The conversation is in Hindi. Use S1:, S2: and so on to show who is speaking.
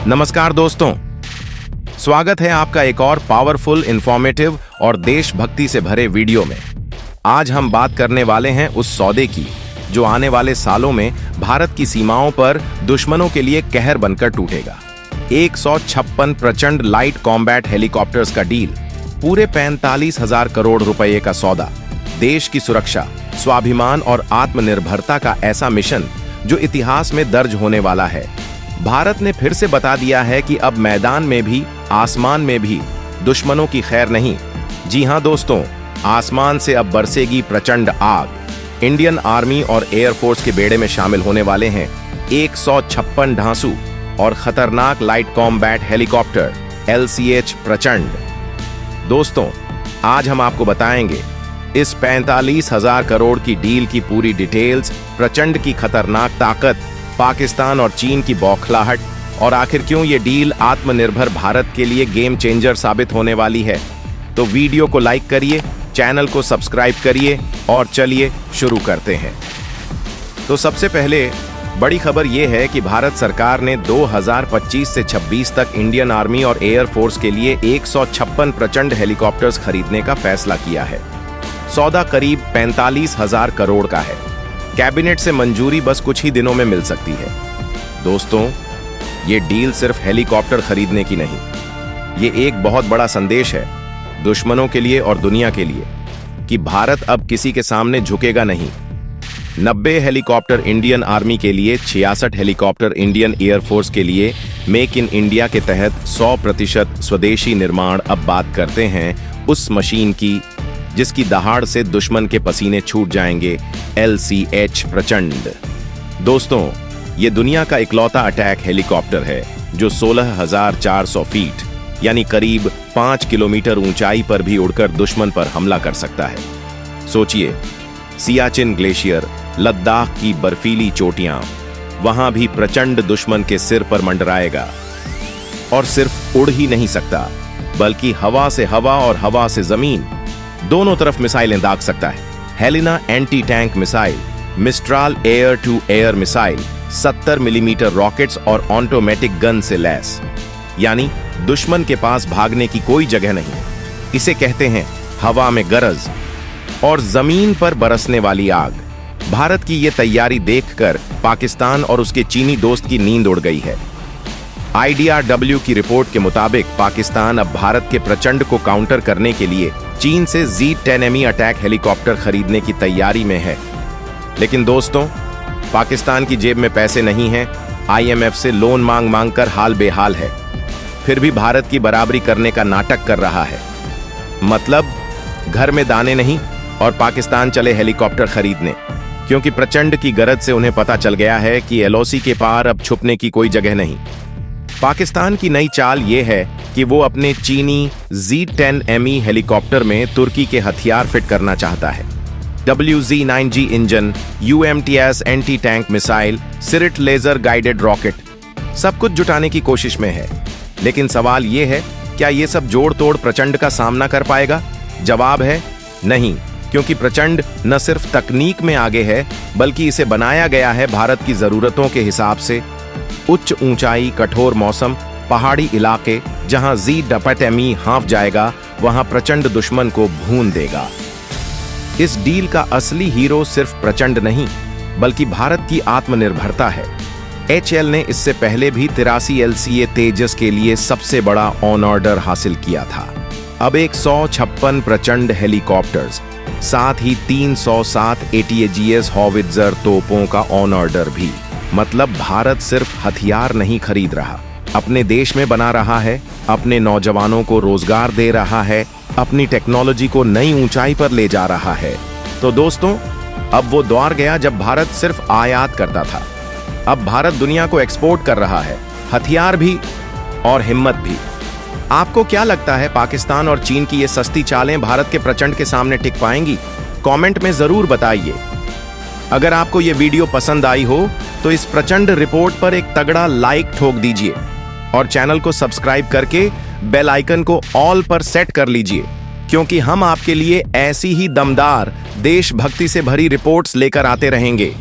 S1: नमस्कार दोस्तों, स्वागत है आपका एक और पावरफुल, इंफॉर्मेटिव और देशभक्ति से भरे वीडियो में। आज हम बात करने वाले हैं उस सौदे की जो आने वाले सालों में भारत की सीमाओं पर दुश्मनों के लिए कहर बनकर टूटेगा। 156 प्रचंड लाइट कॉम्बैट हेलीकॉप्टर्स का डील, पूरे 45,000 करोड़ रुपए का सौदा, देश की सुरक्षा, स्वाभिमान और आत्मनिर्भरता का ऐसा मिशन जो इतिहास में दर्ज होने वाला है। भारत ने फिर से बता दिया है कि अब मैदान में भी, आसमान में भी दुश्मनों की खैर नहीं। जी हां दोस्तों, आसमान से अब बरसेगी प्रचंड आग। इंडियन आर्मी और एयरफोर्स के बेड़े में शामिल होने वाले हैं 156 धांसू और खतरनाक लाइट कॉम्बैट हेलीकॉप्टर LCH प्रचंड। दोस्तों, आज हम आपको बताएंगे इस 45,000 करोड़ की डील की पूरी डिटेल्स, प्रचंड की खतरनाक ताकत, पाकिस्तान और चीन की बौखलाहट और आखिर क्यों ये डील आत्मनिर्भर भारत के लिए गेम चेंजर साबित होने वाली है। तो वीडियो को लाइक करिए, चैनल को सब्सक्राइब करिए और चलिए शुरू करते हैं। तो सबसे पहले बड़ी खबर यह है कि भारत सरकार ने 2025 से 26 तक इंडियन आर्मी और एयरफोर्स के लिए 156 प्रचंड हेलीकॉप्टर्स खरीदने का फैसला किया है। सौदा करीब 45,000 करोड़ का है। कैबिनेट से मंजूरी बस कुछ ही दिनों में मिल सकती है। दोस्तों, ये डील सिर्फ हेलीकॉप्टर खरीदने की नहीं, ये एक बहुत बड़ा संदेश है दुश्मनों के लिए और दुनिया के लिए कि भारत अब किसी के सामने झुकेगा नहीं। 90 हेलीकॉप्टर इंडियन आर्मी के लिए, 66 हेलीकॉप्टर इंडियन एयरफोर्स के लिए मेक इन इंडिया के तहत 100% स्वदेशी निर्माण। अब बात करते हैं उस मशीन की जिसकी दहाड़ से दुश्मन के पसीने छूट जाएंगे, LCH प्रचंड। दोस्तों, ये दुनिया का इकलौता अटैक हेलीकॉप्टर है जो 16,400 फीट यानी करीब 5 किलोमीटर ऊंचाई पर भी उड़कर दुश्मन पर हमला कर सकता है। सोचिए, सियाचिन ग्लेशियर, लद्दाख की बर्फीली चोटियां, वहां भी प्रचंड दुश्मन के सिर पर मंडराएगा। और सिर्फ उड़ ही नहीं सकता, बल्कि हवा से हवा और हवा से जमीन दोनों तरफ मिसाइलें दाग सकता है। Helina anti tank missile, Mistral air to air missile, 70 millimetre rockets और ऑटोमेटिक गन से लैस, यानी दुश्मन के पास भागने की कोई जगह नहीं। इसे कहते हैं हवा में गरज और जमीन पर बरसने वाली आग। भारत की यह तैयारी देखकर पाकिस्तान और उसके चीनी दोस्त की नींद उड़ गई है। IDRW की रिपोर्ट के मुताबिक पाकिस्तान अब भारत के प्रचंड को काउंटर करने के लिए चीन से Z-10ME अटैक हेलीकॉप्टर खरीदने की तैयारी में है। लेकिन दोस्तों, पाकिस्तान की जेब में पैसे नहीं हैं, IMF से लोन मांग मांग कर हाल बेहाल है, फिर भी भारत की बराबरी करने का नाटक कर रहा है। मतलब घर में दाने नहीं और पाकिस्तान चले हेलीकॉप्टर खरीदने, क्योंकि प्रचंड की गरज से उन्हें पता चल गया है कि LOC के पार अब छुपने की कोई जगह नहीं। पाकिस्तान की नई चाल ये है कि वो अपने चीनी Z-10ME हेलीकॉप्टर में तुर्की के हथियार फिट करना चाहता है। WZ-9G engine, UMTS anti tank missile, Cirit laser guided rocket, सब कुछ जुटाने की कोशिश में है। लेकिन सवाल ये है, क्या ये सब जोड़ तोड़ प्रचंड का सामना कर पाएगा? जवाब है नहीं, क्योंकि प्रचंड न सिर्फ तकनीक में आगे है, बल्कि इसे बनाया गया है भारत की जरूरतों के हिसाब से। उच्च ऊंचाई, कठोर मौसम, पहाड़ी इलाके, जहां Z-10ME हाँफ जाएगा, वहां प्रचंड दुश्मन को भून देगा। इस डील का असली हीरो सिर्फ प्रचंड नहीं, बल्कि भारत की आत्मनिर्भरता है। HL ने इससे पहले भी 83 LCA तेजस के लिए सबसे बड़ा ऑन ऑर्डर हासिल किया था। अब 156 प्रचंड हेलीकॉप्टर्स, साथ ही 307 ATAGS हॉवित्जर तोपों का ऑन ऑर्डर भी। मतलब भारत सिर्फ हथियार नहीं खरीद रहा, अपने देश में बना रहा है, अपने नौजवानों को रोजगार दे रहा है, अपनी टेक्नोलॉजी को नई ऊंचाई पर ले जा रहा है। तो दोस्तों, अब वो दौर गया जब भारत सिर्फ आयात करता था। अब भारत दुनिया को एक्सपोर्ट कर रहा है, हथियार भी और हिम्मत भी। आपको क्या लगता है, पाकिस्तान और चीन की ये सस्ती चालें भारत के प्रचंड के सामने टिक पाएंगी? कमेंट में जरूर बताइए। अगर आपको ये वीडियो पसंद आई हो तो इस प्रचंड रिपोर्ट पर एक तगड़ा लाइक ठोक दीजिए और चैनल को सब्सक्राइब करके बेल आइकन को ऑल पर सेट कर लीजिए, क्योंकि हम आपके लिए ऐसी ही दमदार, देशभक्ति से भरी रिपोर्ट्स लेकर आते रहेंगे।